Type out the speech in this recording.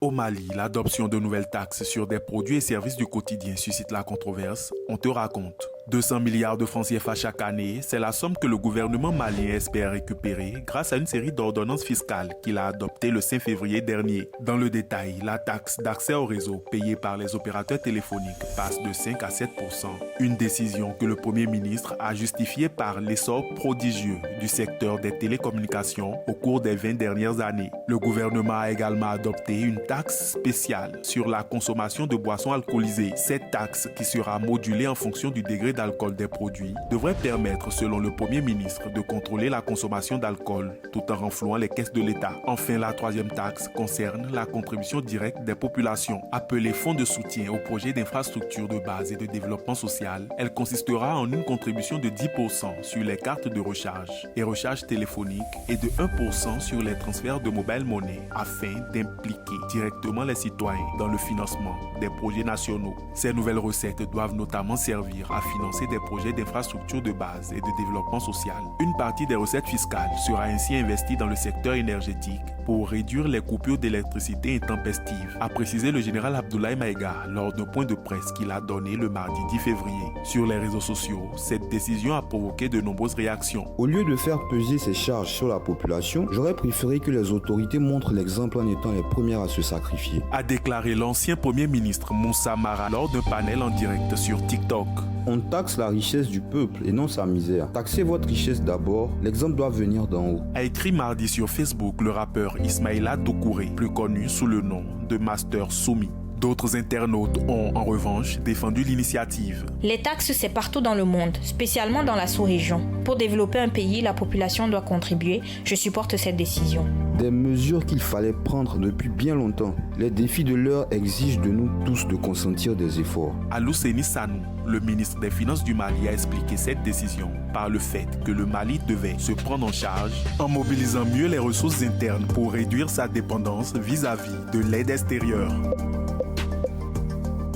Au Mali, l'adoption de nouvelles taxes sur des produits et services du quotidien suscite la controverse. On te raconte. 200 milliards de francs CFA chaque année, c'est la somme que le gouvernement malien espère récupérer grâce à une série d'ordonnances fiscales qu'il a adoptées le 5 février dernier. Dans le détail, la taxe d'accès au réseau payée par les opérateurs téléphoniques passe de 5 à 7%. Une décision que le Premier ministre a justifiée par l'essor prodigieux du secteur des télécommunications au cours des 20 dernières années. Le gouvernement a également adopté une taxe spéciale sur la consommation de boissons alcoolisées. Cette taxe, qui sera modulée en fonction du degré d'alcool des produits, devrait permettre, selon le Premier ministre, de contrôler la consommation d'alcool tout en renflouant les caisses de l'État. Enfin, la troisième taxe concerne la contribution directe des populations. Appelée Fonds de soutien aux projets d'infrastructure de base et de développement social, elle consistera en une contribution de 10% sur les cartes de recharge et recharge téléphonique et de 1% sur les transferts de mobile money afin d'impliquer directement les citoyens dans le financement des projets nationaux. Ces nouvelles recettes doivent notamment servir à financer des projets d'infrastructure de base et de développement social. Une partie des recettes fiscales sera ainsi investie dans le secteur énergétique pour réduire les coupures d'électricité intempestives, a précisé le général Abdoulaye Maïga lors d'un point de presse qu'il a donné le mardi 10 février. Sur les réseaux sociaux, cette décision a provoqué de nombreuses réactions. Au lieu de faire peser ces charges sur la population, j'aurais préféré que les autorités montrent l'exemple en étant les premières à se sacrifier, A déclaré l'ancien Premier ministre Moussa Mara lors d'un panel en direct sur TikTok. On taxe la richesse du peuple et non sa misère. Taxez votre richesse d'abord, l'exemple doit venir d'en haut. A écrit mardi sur Facebook le rappeur Ismaïla Doucouré, plus connu sous le nom de Master Soumi. D'autres internautes ont en revanche défendu l'initiative. Les taxes, c'est partout dans le monde, spécialement dans la sous-région. Pour développer un pays, la population doit contribuer. Je supporte cette décision. Des mesures qu'il fallait prendre depuis bien longtemps. Les défis de l'heure exigent de nous tous de consentir des efforts. Alouseni Sanou, le ministre des Finances du Mali, a expliqué cette décision par le fait que le Mali devait se prendre en charge en mobilisant mieux les ressources internes pour réduire sa dépendance vis-à-vis de l'aide extérieure.